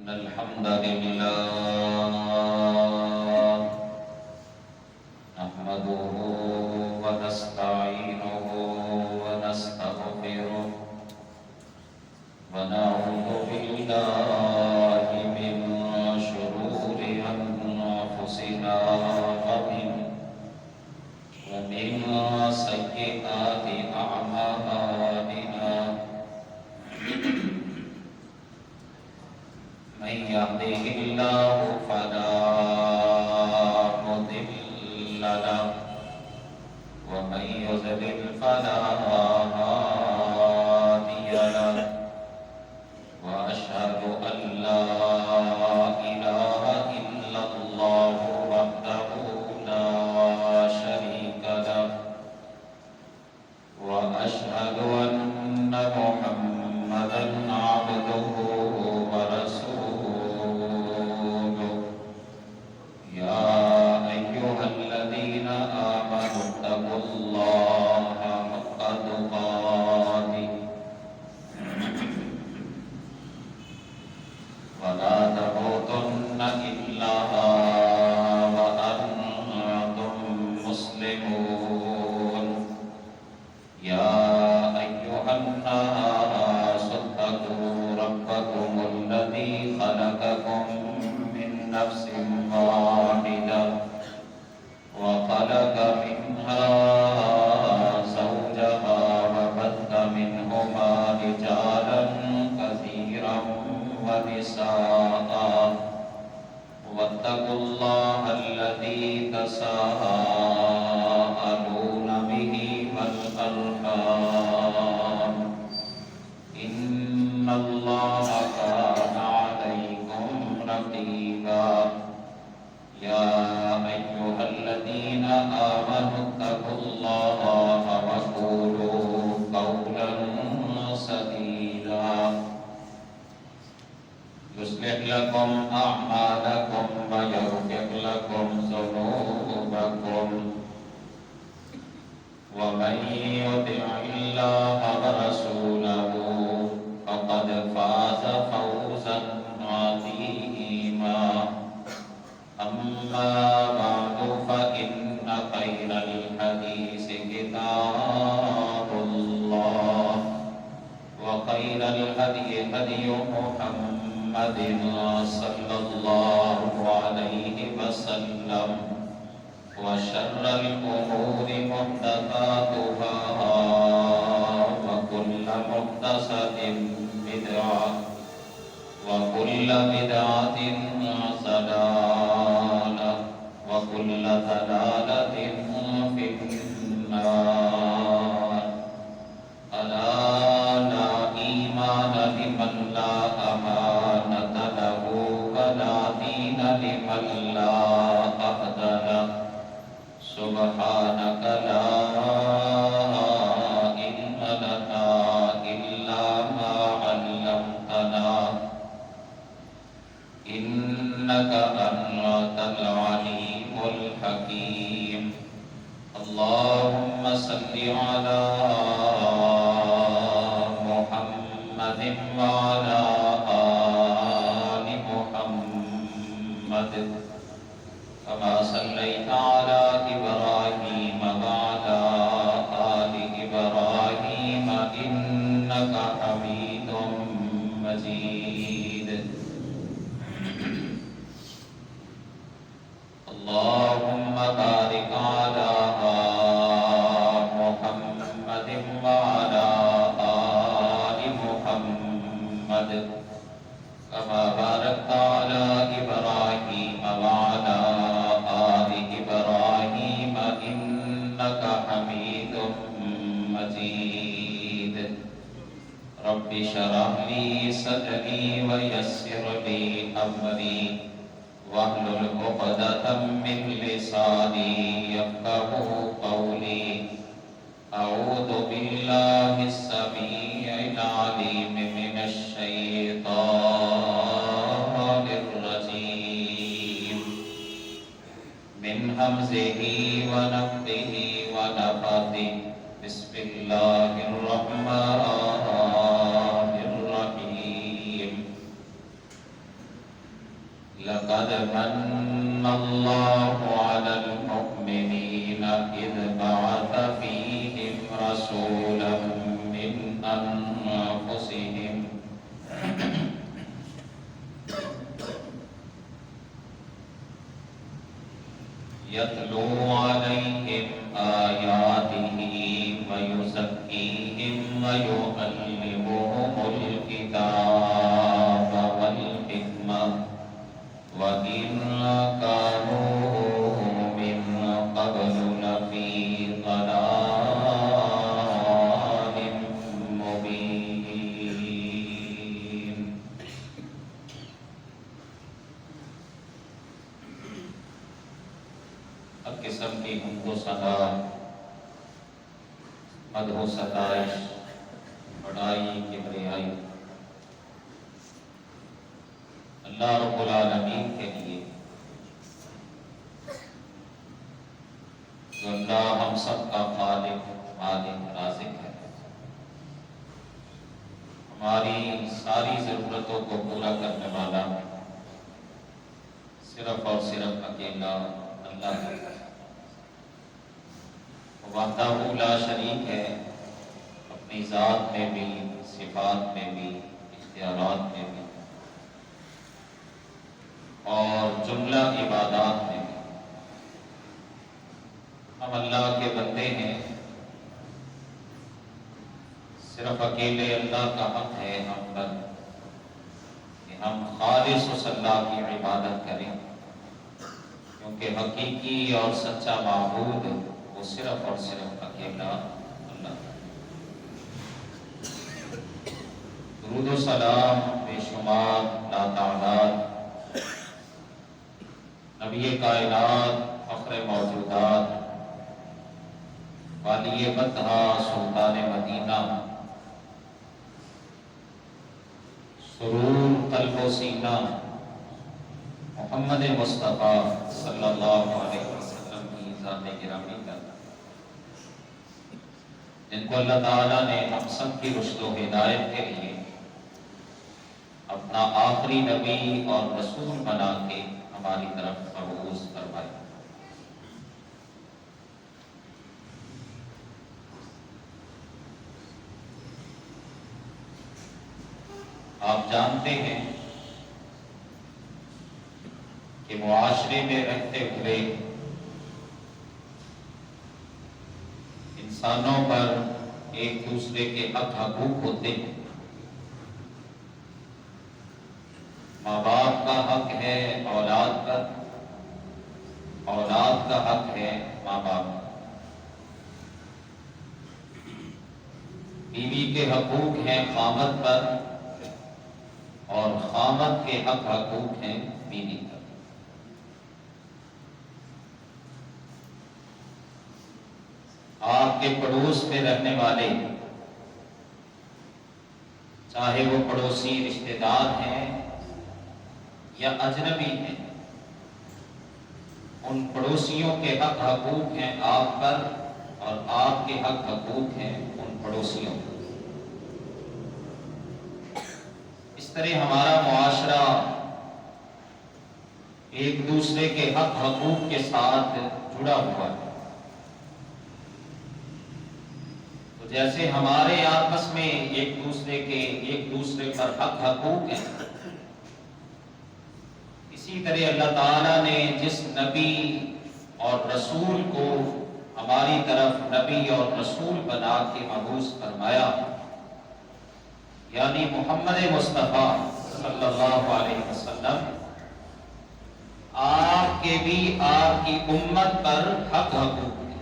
الحمد لله نحمده ونستعينه ونستغفره ونعوذ بالله من شرور أنفسنا ومن سيئات أعمالنا من يهده الله فلا مضل له ومن يضلل فلا هادي له وأشهد أن لا إله إلا الله وحده لا شريك له وأشهد أن محمدا عبده ورسوله يا أيها الذين آمنوا اتقوا الله حق تقاته ولا تموتن إلا وأنتم مسلمون يا أيها الناس اتقوا ربكم الذي خلقكم من نفس واحدة وخلق منها زوجها وبث منهما رجالا كثيرا ونساء واتقوا الله الذي تساءلون به والأرحام إن الله كان عليكم رقيبا يا أيها الذين آمنوا اتقوا الله وقولوا قولا سديدا يصلح لكم أعمالكم ويغفر لكم ذنوبكم ومن يطع الله ورسوله فقد فاز فوزا عظيما أما بعد فإن خير الحديث كتاب الله وخير الهدي هدي محمد صلى الله عليه وسلم وشر الأمور محدثاتها وكل محدثة بدعة وكل بدعة ضلالة وكل ضلالة في النار ألا لا إيمان لمن لا أمانة له ولا دين لمن لا عهد له سبحانك لا علم لنا إلا ما علمتنا إنك أنت العليم الحكيم اللهم صل على محمد وعلى آل محمد كما صليت على إبراهيم وعلى آل إبراهيم إنك حميد مجيد اللهم بارك على محمد وعلى آل محمد كما باركت على إبراهيم وعلى آل إبراهيم إنك حميد مجيد رب اشرح لي صدري ويسر لي أمري واحلل عقدة من لساني يفقهوا قولي أعوذ بالله السميع العليم من الشيطان الرجيم من همزه ونفخه ونفثه بسم الله الرحمن الرحيم لقد من الله على المؤمنين إذ بعث فيهم رسولا من أنفسهم يتلو عليهم آياته ويزكيهم ويعلمهم الكتاب والحكمة وإن كانوا من قبل لفي ضلال مبين. ہر قسم کی حمد و ثنا، مدح و ستائش، بڑائی، کبریائی اللہ رب العالمین کے لیے، جو اللہ ہم سب کا خالق، مالک، رازق ہے، ہماری ساری ضرورتوں کو پورا کرنے والا صرف اور صرف اکیلا اللہ ہے، وحدہ لا شریک ہے، اپنی ذات میں بھی، صفات میں بھی، اختیارات میں بھی اور جملہ عبادات میں بھی۔ ہم اللہ کے بندے ہیں، صرف اکیلے اللہ کا حق ہے ہم پر کہ ہم خالص اللہ کی عبادت کریں، کیونکہ حقیقی اور سچا معبود وہ صرف اور صرف اکیلا اللہ ہے۔ درود و سلام بے شمار لاتعداد نبی کائنات، فخر موجودات، والی بطحہ، سلطان مدینہ، سرور قلب و سینہ، محمد مصطفیٰ صلی اللہ علیہ وسلم کی ذات گرامی کا، جن کو اللہ تعالیٰ نے ہم سب کی رشد و ہدایت کے لیے اپنا آخری نبی اور رسول بنا کے ہماری طرف مبعوث فرمایا۔ آپ جانتے ہیں کہ معاشرے میں رہتے ہوئے انسانوں پر ایک دوسرے کے حق حقوق ہوتے ہیں۔ ماں باپ کا حق ہے اولاد پر، اولاد کا حق ہے ماں باپ پر، بیوی کے حقوق ہیں خامد پر اور خامد کے حق حقوق ہیں بیوی پر۔ آپ کے پڑوس میں رہنے والے، چاہے وہ پڑوسی رشتہ دار ہیں یا اجنبی ہیں، ان پڑوسیوں کے حق حقوق ہیں آپ پر اور آپ کے حق حقوق ہیں ان پڑوسیوں پر۔ اس طرح ہمارا معاشرہ ایک دوسرے کے حق حقوق کے ساتھ جڑا ہوا ہے۔ تو جیسے ہمارے آپس میں ایک دوسرے پر حق حقوق ہیں، اسی طرح اللہ تعالیٰ نے جس نبی اور رسول کو ہماری طرف نبی اور رسول بنا کے مبعوث فرمایا، یعنی محمد مصطفیٰ صلی اللہ علیہ وسلم، آپ کے بھی آپ کی امت پر حق حقوق ہیں،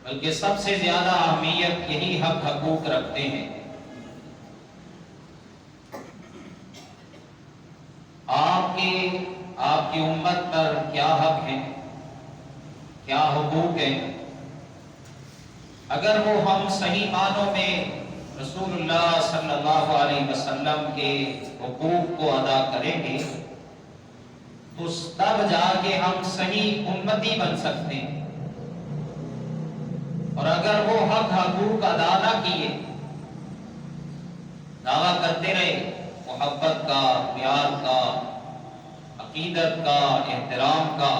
بلکہ سب سے زیادہ اہمیت یہی حق حقوق رکھتے ہیں۔ آپ کی امت پر کیا حق ہیں، کیا حقوق ہیں؟ اگر وہ ہم صحیح معنوں میں رسول اللہ صلی اللہ علیہ وسلم کے حقوق کو ادا کریں گے تو تب جا کے ہم صحیح امتی بن سکتے ہیں، اور اگر وہ حق حقوق ادا نہ کیے، دعویٰ کرتے رہے محبت کا، پیار کا، عقیدت کا، احترام کا،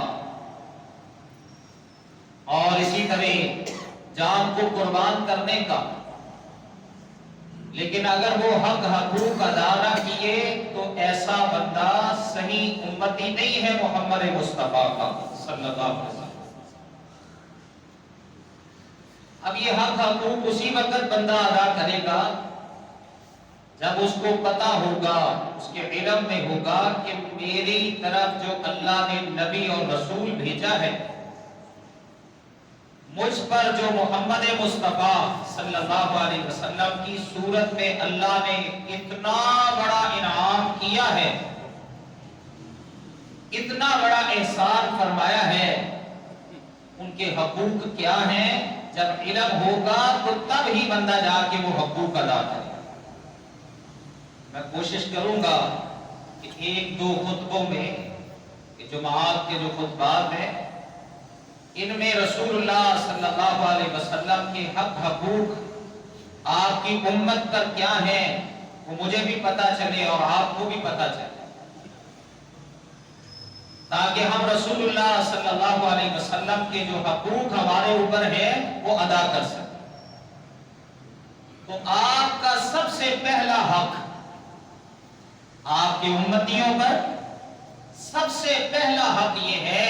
اور اسی طرح جان کو قربان کرنے کا. لیکن اگر وہ حقوق ادا نہ کیے تو ایسا بندہ صحیح امتی نہیں ہے محمد مصطفیٰ کا صلی اللہ علیہ وسلم. اب یہ حقوق اسی وقت بندہ ادا کرے گا جب اس کو پتا ہوگا، اس کے علم میں ہوگا کہ میری طرف جو اللہ نے نبی اور رسول بھیجا ہے، مجھ پر جو محمد مصطفیٰ صلی اللہ علیہ وسلم کی صورت میں اللہ نے اتنا بڑا انعام کیا ہے، اتنا بڑا احسان فرمایا ہے، ان کے حقوق کیا ہیں، جب علم ہوگا تو تب ہی بندہ جا کے وہ حقوق ادا کرے. میں کوشش کروں گا کہ ایک دو خطبوں میں، جمعات کے جو خطبات ہیں، ان میں رسول اللہ صلی اللہ علیہ وسلم کے حقوق آپ کی امت پر کیا ہیں وہ مجھے بھی پتا چلے اور آپ کو بھی پتا چلے، تاکہ ہم رسول اللہ صلی اللہ علیہ وسلم کے جو حقوق ہمارے اوپر ہے وہ ادا کر سکیں. تو آپ کا سب سے پہلا حق، آپ کی امتیوں پر سب سے پہلا حق یہ ہے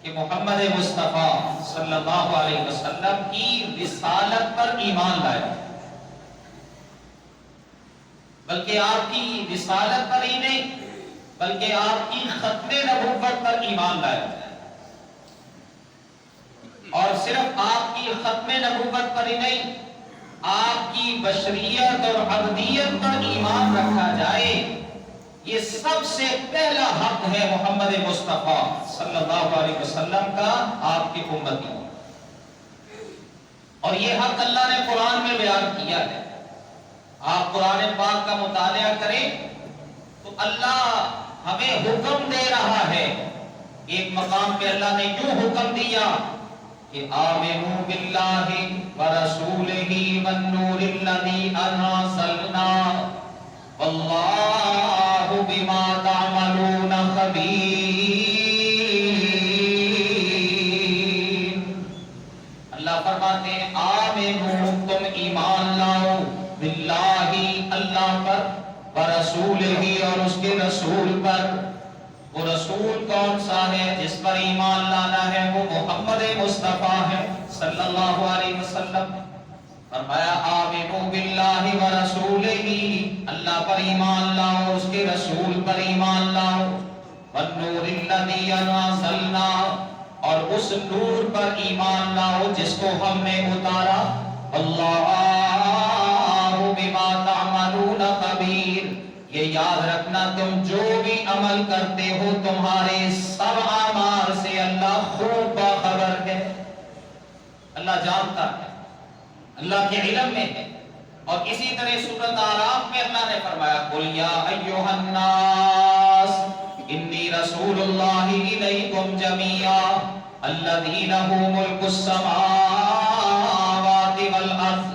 کہ محمد مصطفیٰ صلی اللہ علیہ وسلم کی رسالت پر ایمان لائے، بلکہ آپ کی رسالت پر ہی نہیں بلکہ آپ کی ختم نبوت پر ایمان لائے، اور صرف آپ کی ختم نبوت پر ہی نہیں، آپ کی بشریت اور عبدیت پر ایمان رکھا جائے. یہ سب سے پہلا حق ہے محمد مصطفیٰ صلی اللہ علیہ وسلم کا آپ کی امتی، اور یہ حق اللہ نے قرآن میں بیان کیا ہے. آپ قرآن پاک کا مطالعہ کریں تو اللہ ہمیں حکم دے رہا ہے. ایک مقام پہ اللہ نے یوں حکم دیا کہ آمنوا باللہ ورسولہ والنور الذی انزلنا واللہ بما تعملون خبیر. اللہ فرماتے ہیں آمنوا، تم ایمان لاؤ، باللہ اللہ پر، ورسولہ اور اس کے رسول پر. وہ رسول کون سا ہے جس پر ایمان لانا ہے؟ وہ محمد مصطفیٰ ہے صلی اللہ علیہ وسلم. فرمایا آمنوا باللہ ورسولہ، اللہ پر ایمان لاؤ، اس کے رسول پر ایمان لاؤ، والنور الذی انزلنا اور اس نور پر ایمان لاؤ جس کو ہم نے اتارا، اللہ بما تعملون خبیر. یہ یاد رکھنا تم جو بھی عمل کرتے ہو تمہارے سب اعمال سے اللہ خوب باخبر ہے. اللہ جانتا ہے، اللہ کے علم میں ہے. اور اسی طرح سورۃ اعراف میں اللہ نے فرمایا قل یا ایھا الناس انی رسول اللہ الیکم جمیعا الذی لہ ملک السماوات والارض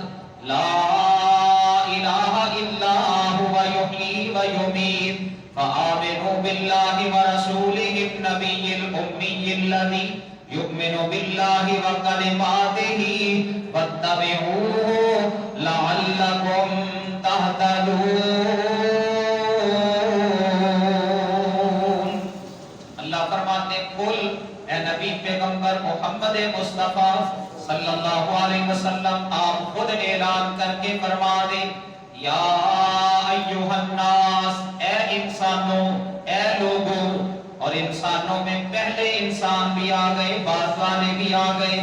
لا ويميت فآمنوا بالله ورسوله النبي الأمي الذي يؤمن بالله وكلماته واتبعوه لعلكم تهتدون. اللہ فرماتے ہیں قل، اے نبی پیغمبر محمد مصطفیٰ صلی اللہ علیہ وسلم آپ خود اعلان کر کے فرما دیں یا ایھا الناس، اے انسانوں، اے لوگوں. اور انسانوں میں پہلے انسان بھی آ گئے، بعد والے بھی آ گئے،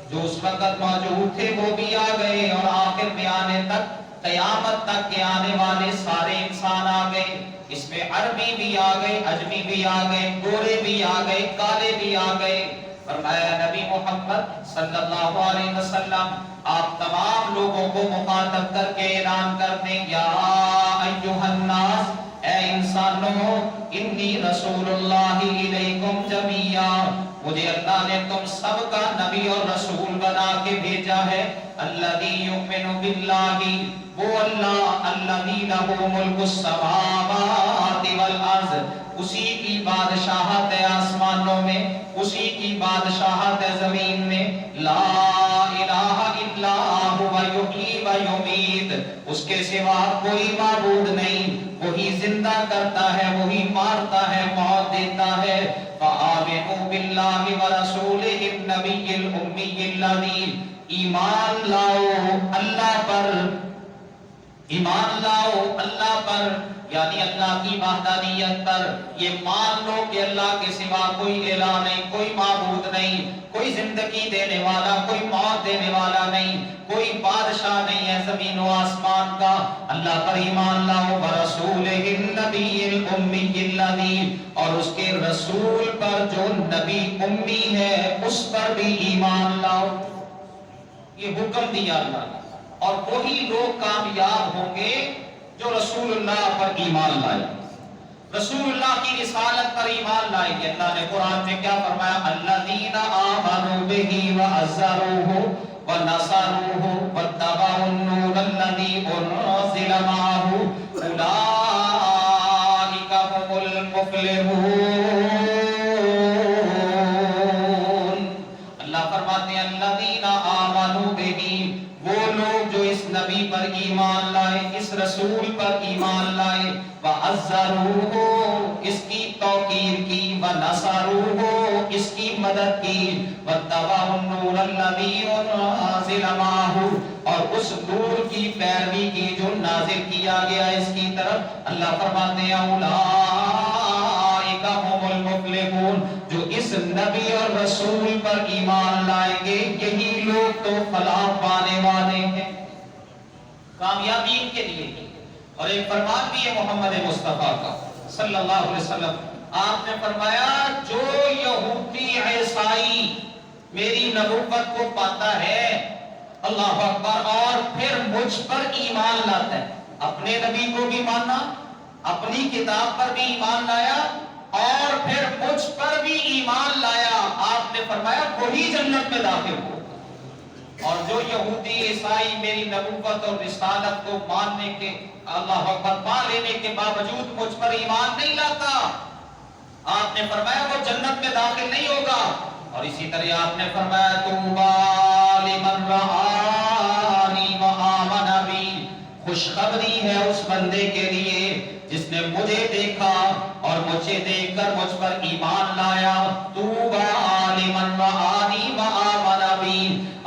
جو اس وقت موجود تھے وہ بھی آ گئے، اور آخر میں آنے تک، قیامت تک کے آنے والے سارے انسان آ گئے. اس میں عربی بھی آ گئے، عجمی بھی آ گئے، گورے بھی آ گئے، کالے بھی آ گئے. فرمایا نبی محمد صلی اللہ علیہ وسلم آپ تمام لوگوں کو مخاطب کر کے اعلان کر دیں یا ایھا الناس، اے انسانوں، انی رسول اللہ الیکم جمیعا، مجھے اللہ نے تم سب کا نبی اور رسول بنا کے بھیجا ہے۔ الذی یؤمن باللہ، وہ اللہ الذی لہ ملک السماوات والارض، اسی کی بادشاہت ہے آسمانوں میں، اسی کی بادشاہت ہے زمین میں۔ لا الہ الا هو یحیی و یمیت، اس کے سوا کوئی معبود نہیں، وہی زندہ کرتا ہے، وہی مارتا ہے، موت دیتا ہے۔ فآمنوا باللہ ورسولہ النبی الأمی الذی، ایمان لاؤ اللہ پر، ایمان لاؤ اللہ پر، یعنی اللہ کی وحدانیت پر۔ یہ مان لو کہ اللہ کے سوا کوئی الہ نہیں، کوئی معبود نہیں، کوئی زندگی دینے والا، کوئی موت دینے والا نہیں، کوئی بادشاہ نہیں ہے زمین و آسمان کا۔ اللہ پر ایمان لاؤ، ورسولہ النبی الأمی الذی، اور اس کے رسول پر جو نبی امی ہے اس پر بھی ایمان لاؤ۔ یہ حکم دیا اللہ نے، اور وہی لوگ کامیاب ہوں گے جو رسول اللہ پر ایمان لائے، رسول اللہ کی رسالت پر ایمان لائے گے۔ اللہ نے قرآن میں کیا فرمایا؟ الذین آمنوا بہ وعزروہ ونصروہ واتبعوا النور الذی انزل معہ اولئک هم المفلحون۔ اللہ فرماتے ہیں الذین آمنوا بہ، وہ لوگ جو اس نبی پر ایمان لائے، اس رسول پر ایمان لائے، وَعَزَّرُوهُ، اس کی توقیر کی، وَنَصَرُوهُ، اس کی مدد کی، وَاتَّبَعُوا النُّورَ الَّذِي أُنزِلَ مَعَهُ، اور اس نور کی پیروی کی جو نازل کیا گیا اس کی طرف۔ اللہ فرماتے ہیں اولئک هم المفلحون، جو اس نبی اور رسول پر ایمان لائیں گے یہی لوگ تو فلاح پانے والے ہیں، کامیابی ان کے لیے ہی۔ اور ایک فرمان بھی ہے محمد مصطفیٰ کا صلی اللہ علیہ وسلم، آپ نے فرمایا جو یہودی عیسائی میری نبوت کو پاتا ہے، اللہ اکبر، اور پھر مجھ پر ایمان لاتا ہے، اپنے نبی کو بھی مانا، اپنی کتاب پر بھی ایمان لایا، اور پھر مجھ پر بھی ایمان لایا، آپ نے فرمایا وہی جنت میں داخل ہو۔ اور جو یہودی عیسائی میری نبوت اور رسالت کو ماننے کے، اللہ اکبر، پا لینے کے باوجود مجھ پر ایمان نہیں لاتا، آپ نے فرمایا وہ جنت میں داخل نہیں ہوگا۔ اور اسی طرح آپ نے فرمایا طوبی لمن رآنی وآمن بی، خوشخبری ہے اس بندے کے لیے جس نے مجھے دیکھا اور مجھے دیکھ کر مجھ پر ایمان لایا۔ طوبی لمن رآنی وآمن بی،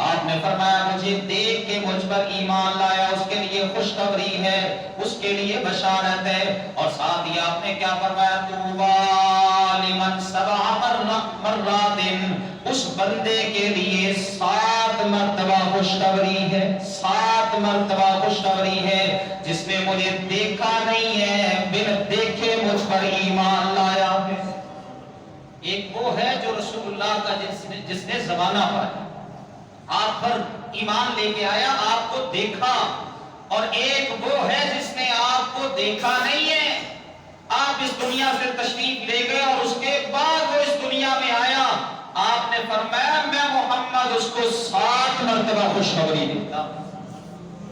آپ نے فرمایا مجھے دیکھ کے مجھ پر ایمان لایا، اس کے لیے خوشخبری ہے، اس کے لیے بشارت ہے۔ اور ساتھ ہی آپ نے کیا فرمایا؟ طوبی لمن سبع مرات، اس بندے کے لیے 7 مرتبہ خوشخبری ہے، 7 مرتبہ خوشخبری ہے جس نے مجھے دیکھا نہیں ہے، بن دیکھے مجھ پر ایمان لایا ہے۔ ایک وہ ہے جو رسول اللہ کا جس نے زمانہ پایا، آپ پر ایمان لے کے آیا، آپ کو دیکھا، اور ایک وہ ہے جس نے آپ کو دیکھا نہیں ہے، آپ اس دنیا سے تشریف لے گئے اور اس کے بعد وہ اس دنیا میں آیا، آپ نے فرمایا میں محمد اس کو 7 مرتبہ خوشخبری دیتا ہوں۔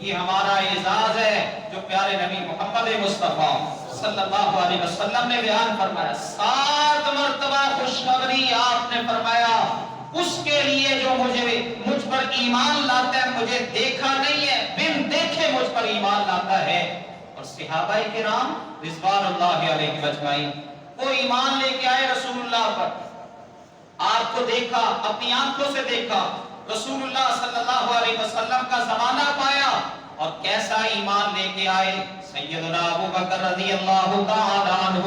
یہ ہمارا اعزاز ہے جو پیارے نبی محمد مصطفیٰ صلی اللہ علیہ وسلم نے بیان فرمایا، 7 مرتبہ خوشخبری آپ نے فرمایا اس کے لیے جو مجھ پر ایمان لاتا ہے، مجھے دیکھا نہیں ہے، بن دیکھے مجھ پر ایمان لاتا ہے۔ اور صحابہ کرام رضوان اللہ علیہم اجمعین، وہ ایمان لے کے آئے رسول اللہ پر، آپ کو دیکھا، اپنی آنکھوں سے دیکھا، رسول اللہ صلی اللہ علیہ وسلم کا زمانہ پایا، اور کیسا ایمان لے کے آئے۔ سیدنا ابو بکر رضی اللہ تعالی عنہ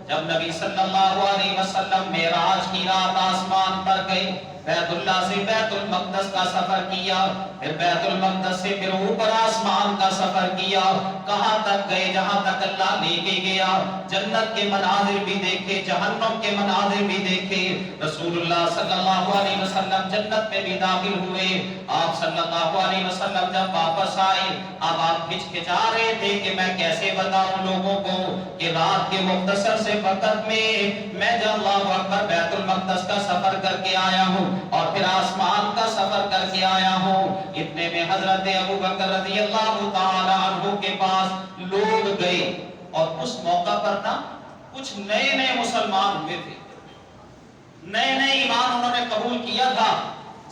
جب نبی صلی اللہ علیہ وسلم معراج کی رات آسمان پر گئے، بیت اللہ سے بیت المقدس کا سفر کیا، پھر بیت المقدس سے پھر اوپر آسمان کا سفر کیا، کہاں تک گئے؟ جہاں تک اللہ لے کے گیا، جنت کے مناظر بھی دیکھے، جہنم کے مناظر بھی دیکھے۔ رسول اللہ صلی اللہ علیہ وسلم جنت میں بھی داخل ہوئے۔ آپ صلی اللہ علیہ وسلم جب واپس آئے، اب آپ ہچکچا رہے تھے کہ میں کیسے بتاؤں لوگوں کو کہ رات کے مختصر سے وقت میں جب اللہ اکبر بیت المقدس کا سفر کر کے آیا ہوں اور پھر آسمان کا سفر کر کے آیا ہوں۔ اتنے میں حضرت ابو بکر رضی اللہ تعالی عنہ کے پاس لوگ گئے، اور اس موقع پر نا کچھ نئے نئے مسلمان ہوئے تھے، نئے نئے ایمان انہوں نے قبول کیا تھا۔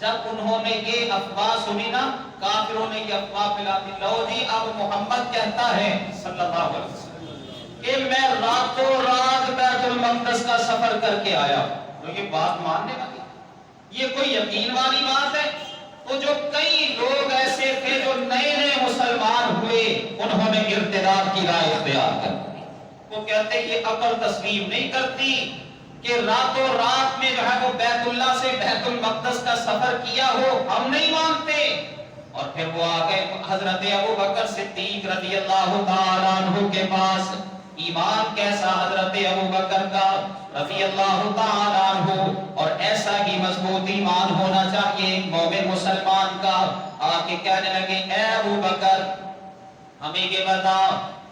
جب انہوں نے یہ افواہ سنی نا، کافروں نے یہ افواہ پھیلا دی، لو جی اب محمد کہتا ہے صلی اللہ علیہ وسلم کہ میں راتوں رات بیت المقدس کا سفر کر کے آیا، تو یہ بات ماننے والی، یہ کوئی یقین والی بات ہے؟ تو جو کئی لوگ ایسے تھے جو نئے نئے مسلمان ہوئے، انہوں نے ارتداد کی راہ اختیار کر دی۔ وہ کہتے یہ عقل تسلیم نہیں کرتی کہ راتوں رات میں جو ہے وہ بیت اللہ سے بیت المقدس کا سفر کیا ہو، ہم نہیں مانتے۔ اور پھر وہ آگئے حضرت ابو بکر صدیق رضی اللہ تعالی عنہ کے پاس۔ ایمان کیسا حضرت ابو بکر کا رضی اللہ تعالی عنہ، اور ایسا ہی مضبوط ایمان ہونا چاہیے ایک مومن مسلمان کا۔ آکے کہنے لگے اے ابو بکر ہمیں یہ بتا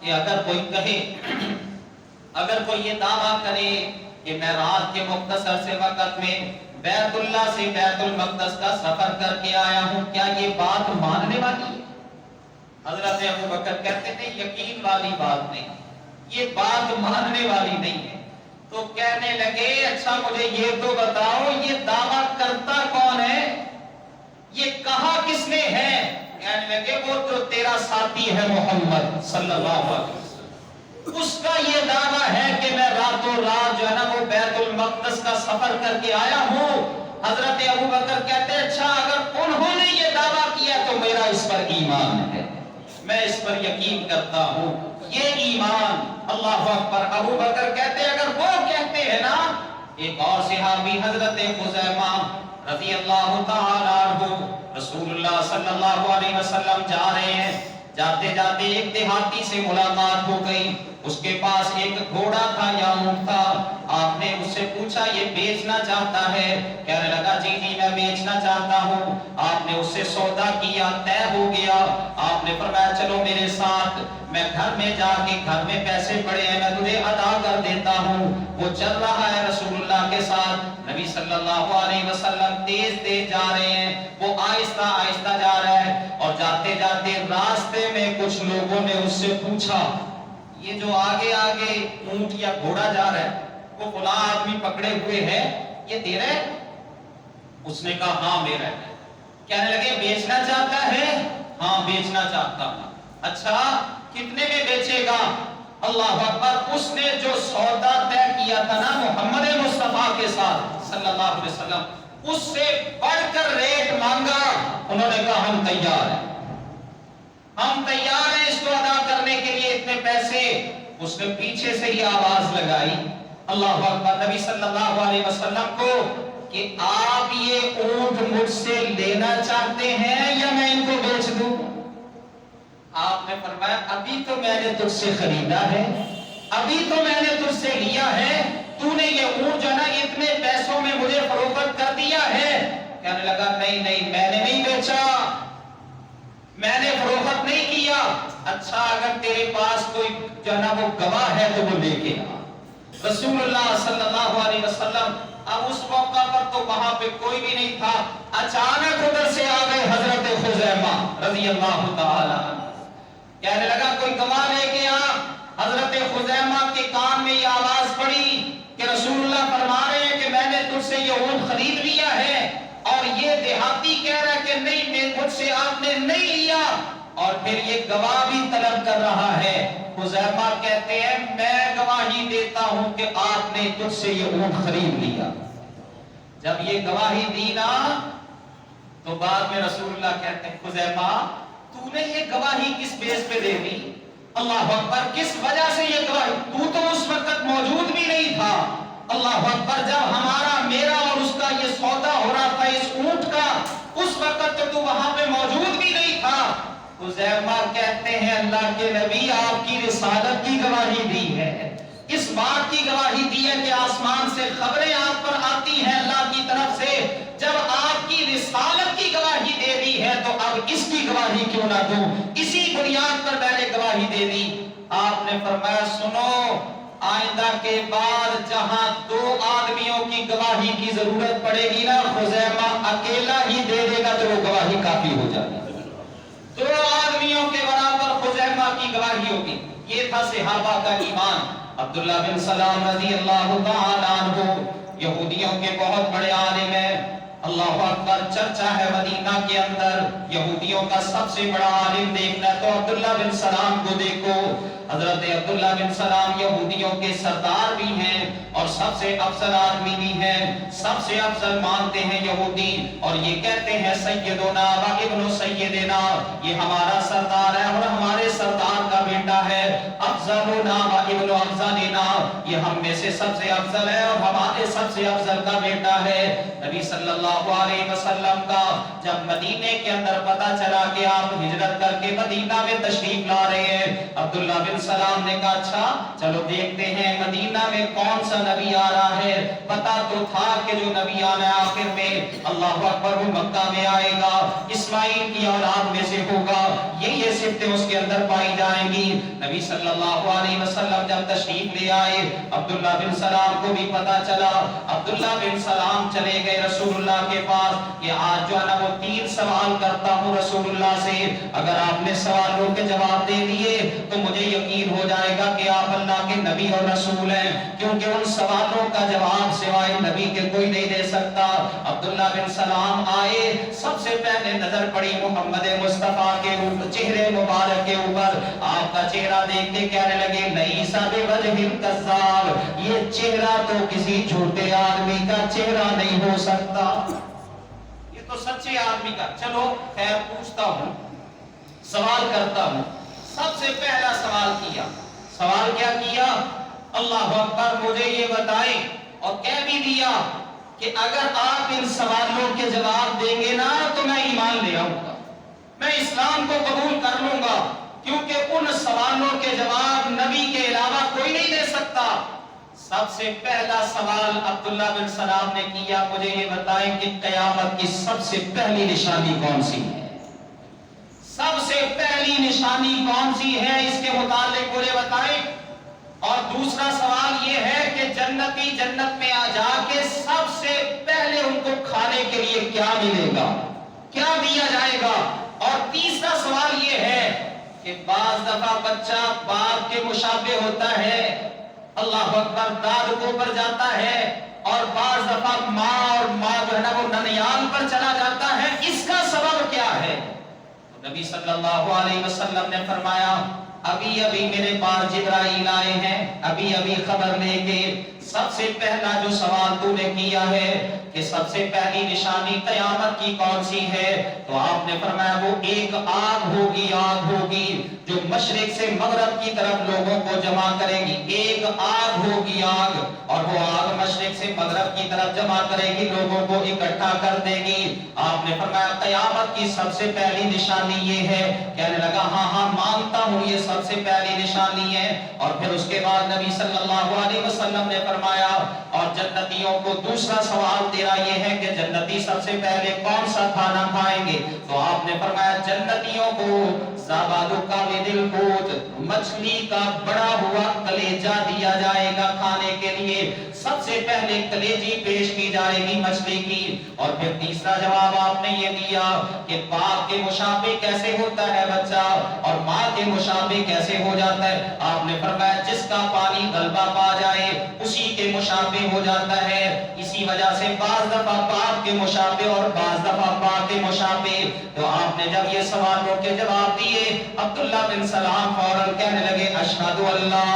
کہ اگر کوئی کہے، اگر کوئی یہ دعویٰ کرے کہ میں رات کے مختصر سے وقت میں بیت اللہ سے بیت المقدس کا سفر کر کے آیا ہوں، کیا یہ بات ماننے والی ہے؟ حضرت ابو بکر کہتے تھے یقین والی بات نہیں، یہ بات ماننے والی نہیں ہے۔ تو کہنے لگے اچھا مجھے یہ تو بتاؤ یہ دعویٰ کرتا کون ہے، یہ کہا کس نے ہے؟ کہنے لگے وہ جو تیرا ساتھی ہے محمد صلی اللہ علیہ وسلم، اس کا یہ دعویٰ ہے کہ میں راتوں رات جو ہے نا وہ بیت المقدس کا سفر کر کے آیا ہوں۔ حضرت ابو بکر کہتے ہیں اچھا اگر انہوں نے یہ دعویٰ کیا تو میرا اس پر ایمان ہے، میں اس پر یقین کرتا ہوں، یہ ایمان۔ اللہ اکبر۔ ابو بکر کہتے ہیں اگر وہ کہتے ہیں نا۔ ایک اور صحابی حضرت خزیمہ رضی اللہ تعالی عنہ، رسول اللہ صلی اللہ علیہ وسلم جا رہے ہیں، جاتے جاتے ایک دیہاتی سے ملاقات ہو گئی، اس کے پاس ایک گھوڑا تھا یا اونٹ تھا۔ آپ نے اس سے پوچھا یہ بیچنا چاہتا ہے؟ کہنے لگا جی جی میں بیچنا چاہتا ہوں۔ آپ نے اس سے سودا کیا، طے ہو گیا۔ آپ نے فرمایا چلو میرے ساتھ، میں گھر میں جا کے گھر میں پیسے پڑے ہیں میں تجھے ادا کر دیتا ہوں۔ وہ چل رہا ہے رسول اللہ کے ساتھ، نبی صلی اللہ علیہ وسلم تیز تیز جا رہے ہیں، وہ آہستہ آہستہ جا رہا ہے، اور جاتے جاتے راستے میں کچھ لوگوں نے اس سے پوچھا یہ جو آگے آگے اونٹ یا گھوڑا جا رہا ہے وہ فلاں آدمی پکڑے ہوئے ہے، یہ تیرا ہے؟ اس نے کہا ہاں میرا ہے۔ کہنے لگے بیچنا چاہتا ہے؟ ہاں بیچنا چاہتا ہوں۔ اچھا کتنے میں بیچے گا؟ اللہ اکبر۔ اس نے جو سودا طے کیا تھا نا محمد مصطفیٰ کے ساتھ صلی اللہ علیہ وسلم، اس سے بڑھ کر ریٹ مانگا۔ انہوں نے کہا ہم تیار ہیں، ہم تیار ہیں اس کو ادا کرنے کے لیے اتنے پیسے۔ اس نے پیچھے سے ہی آواز لگائی اللہ اکبر نبی صلی اللہ علیہ وسلم کو کہ آپ یہ اونٹ مجھ سے لینا چاہتے ہیں یا میں ان کو بیچ دوں؟ آپ نے فرمایا ابھی تو میں نے تجھ سے خریدا ہے، ابھی تو میں نے تجھ سے لیا ہے، تو نے یہ اونٹ جو ہے نا اتنے پیسوں میں مجھے فروخت کر دیا ہے۔ کہنے لگا نہیں نہیں میں نے نہیں بیچا، میں نے فروخت نہیں کیا۔ اچھا اگر تیرے پاس کوئی جو ہے نا وہ گواہ ہے تو وہ لے کے آ۔ رسول اللہ صلی اللہ علیہ وسلم اب اس موقع پر تو وہاں پہ کوئی بھی نہیں تھا، اچانک ادھر سے آ گئے حضرت خزیمہ رضی اللہ تعالی عنہ۔ کہنے لگا کوئی گواہ لے کے آ۔ حضرت خزیمہ کے کان میں یہ آواز پڑی کہ رسول اللہ فرما رہے ہیں کہ میں نے تجھ سے یہ اونٹ خرید لیا ہے، اور یہ دیہاتی کہہ رہا ہے کہ نہیں مجھ سے آپ نے نہیں لیا، اور پھر یہ گواہ بھی طلب کر رہا ہے۔ خزیمہ کہتے ہیں میں گواہی دیتا ہوں کہ آپ نے تجھ سے یہ اونٹ خرید لیا۔ جب یہ گواہی دی نا تو بعد میں رسول اللہ کہتے ہیں خزیمہ تو نے یہ گواہی کس بیس پہ دے دی؟ اللہ اکبر، کس وجہ سے یہ گواہی؟ تو اس وقت موجود بھی نہیں تھا۔ اللہ اکبر، جب ہمارا میرا اور اس کا یہ سودا ہو رہا تھا حذیفہ کہتے ہیں اللہ کے نبی آپ کی رسالت کی گواہی دی ہے، اس بات کی گواہی دی ہے کہ آسمان سے خبریں آپ پر آتی ہیں اللہ کی طرف سے، جب آپ کی رسالت کی گواہی دے دی ہے تو اب اس کی گواہی کیوں نہ دوں، اسی بنیاد پر میں نے گواہی دے دی۔ آپ نے فرمایا سنو، آئندہ کے بعد جہاں دو آدمیوں کی گواہی کی ضرورت پڑے گی نا، خزیمہ اکیلا ہی دے دے گا تو وہ گواہی کافی ہو جائے گی، دو آدمیوں کے برابر خزیمہ کی گواہی ہوگی۔ یہ تھا صحابہ کا ایمان۔ عبداللہ بن سلام رضی اللہ تعالیٰ عنہ یہودیوں کے بہت بڑے عالم ہیں، اللہ اکبر، چرچا ہے مدینہ کے اندر یہودیوں کا سب سے بڑا عالم دیکھنا تو عبداللہ بن سلام کو دیکھو۔ حضرت عبداللہ بن سلام یہودیوں کے سردار بھی ہیں اور سب سے افضل آدمی بھی ہیں، سب سے افضل مانتے ہیں یہودی، اور یہ کہتے ہیں سیدنا و ابن سیدنا، یہ ہمارا سردار ہے اور ہمارے سردار کا بیٹا ہے، افضلنا و ابن افضلنا، یہ ہم میں سے سب سے افضل ہے اور ہمارے سب سے افضل کا بیٹا ہے۔ نبی صلی اللہ علیہ وسلم کا جب مدینے کے اندر پتا چلا کہ آپ ہجرت کر کے مدینہ میں تشریف لا رہے ہیں، عبداللہ بن سلام نے کہا اچھا چلو دیکھتے ہیں مدینہ میں کون سا نبی آ رہا ہے۔ پتا تو تھا کہ جو نبی آنا ہے آخر میں اللہ اکبر وہ مکہ میں آئے گا، اسماعیل کی اولاد میں سے ہوگا، یہ صفتیں اس کے اندر پائی جائیں گی۔ نبی صلی اللہ علیہ وسلم جب تشریف لے آئے، عبداللہ بن سلام کو بھی پتا چلا، عبداللہ بن سلام چلے گئے رسول اللہ کے پاس کہ آج جو ہے نا وہ 3 سوال کرتا ہوں رسول اللہ سے، اگر آپ نے سوالوں کے جواب دے دیے تو مجھے یقین ہو جائے گا کہ آپ اللہ کے نبی اور رسول ہیں، کیونکہ ان سوالوں کا جواب سوائے نبی کے کوئی نہیں دے سکتا۔ عبداللہ بن سلام آئے، سب سے پہلے نظر پڑی محمد مصطفیٰ کے چہرے مبارک کے اوپر، آپ کا چہرہ دیکھ کے کہنے لگے لیسا بوجہ کذاب، یہ چہرہ تو کسی جھوٹے آدمی کا چہرہ نہیں ہو سکتا، یہ تو سچے آدمی کا۔ چلو خیر پوچھتا ہوں، سوال کرتا ہوں۔ سب سے پہلا سوال کیا، سوال کیا کیا؟ اللہ اکبر، مجھے یہ بتائیں، اور کہہ بھی دیا کہ اگر آپ ان سوالوں کے جواب دیں گے نا تو میں ایمان لے آؤں گا، میں اسلام کو قبول کر لوں گا، کیونکہ ان سوالوں کے جواب نبی کے علاوہ کوئی نہیں دے سکتا۔ سب سے پہلا سوال عبداللہ بن سلام نے کیا، مجھے یہ بتائیں کہ قیامت کی سب سے پہلی نشانی کون سی ہے؟ سب سے پہلی نشانی کون سی ہے اس کے متعلق مجھے بتائیں۔ اور دوسرا سوال یہ ہے کہ جنتی جنت میں آ جا کے سب سے پہلے ان کو کھانے کے لیے کیا ملے گا، کیا دیا جائے گا؟ اور تیسرا سوال یہ ہے کہ بعض دفعہ بچہ باپ کے مشابہ ہوتا ہے، اللہ اکبر، داد کو پر جاتا ہے، اور بعض دفعہ ماں اور ماں جو ہے نا وہ ننیال پر چلا جاتا ہے، اس کا سبب کیا ہے؟ نبی صلی اللہ علیہ وسلم نے فرمایا ابھی ابھی میرے پاس جبرائیل آئے ہیں، ابھی ابھی خبر لے کے سب سے پہلا جو سوال تو نے کیا ہے کہ سب سے پہلی نشانی قیامت کی کون سی ہے، تو آپ نے فرمایا وہ ایک آگ ہوگی، آگ ہوگی جو مشرق سے مغرب کی طرف لوگوں کو جمع کرے گی، ایک آگ ہوگی، آگ، اور وہ آگ مشرق سے مغرب کی طرف جمع کرے گی، لوگوں کو اکٹھا کر دے گی۔ آپ نے فرمایا قیامت کی سب سے پہلی نشانی یہ ہے، کہنے لگا ہاں ہاں مانتا ہوں یہ سب سے پہلی نشانی ہے۔ اور پھر اس کے بعد نبی صلی اللہ علیہ وسلم نے فرمایا اور جنتیوں کو دوسرا سوال تیرا یہ ہے کہ جنتی سب سے پہلے کون سا کھانا کھائیں گے، تو آپ نے فرمایا جنتیوں کو زبادو کا دل پوت، مچھلی کا بڑا ہوا کلیجہ دیا جائے گا کھانے کے لیے، سب سے پہلے کلیجی پیش کی جائے گی مچھلی کی۔ اور پھر تیسرا جواب آپ نے یہ دیا کہ باپ کے مشابہ کیسے ہوتا ہے بچہ اور ماں کے مشابہ کیسے ہو جاتا ہے، آپ نے فرمایا جس کا پانی غلبہ پا جائے اسی کے مشابہ ہو جاتا ہے۔ اسی وجہ سے بعض دفعہ باپ کے مشابہ اور بعض دفعہ ماں کے مشابہ۔ تو آپ نے جب یہ سوالوں کے جواب دیے، عبداللہ بن سلام فوراً کہنے لگے اشہد اللہ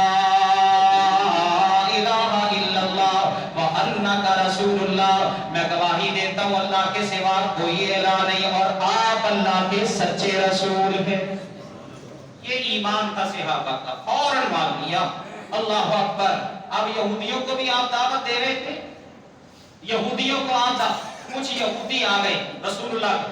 الہ الا اللہ وانک رسول اللہ، میں گواہی دیتا ہوں اللہ کے سوا کوئی الہ نہیں اور آپ اللہ کے سچے رسول ہیں۔ یہ ایمان تھا صحابہ کا، فوراً مان لیا۔ اللہ اکبر۔ اب یہودیوں کو بھی آپ دعوت دے رہے تھے، یہودیوں کو آتا، کچھ یہودی آ گئے رسول اللہ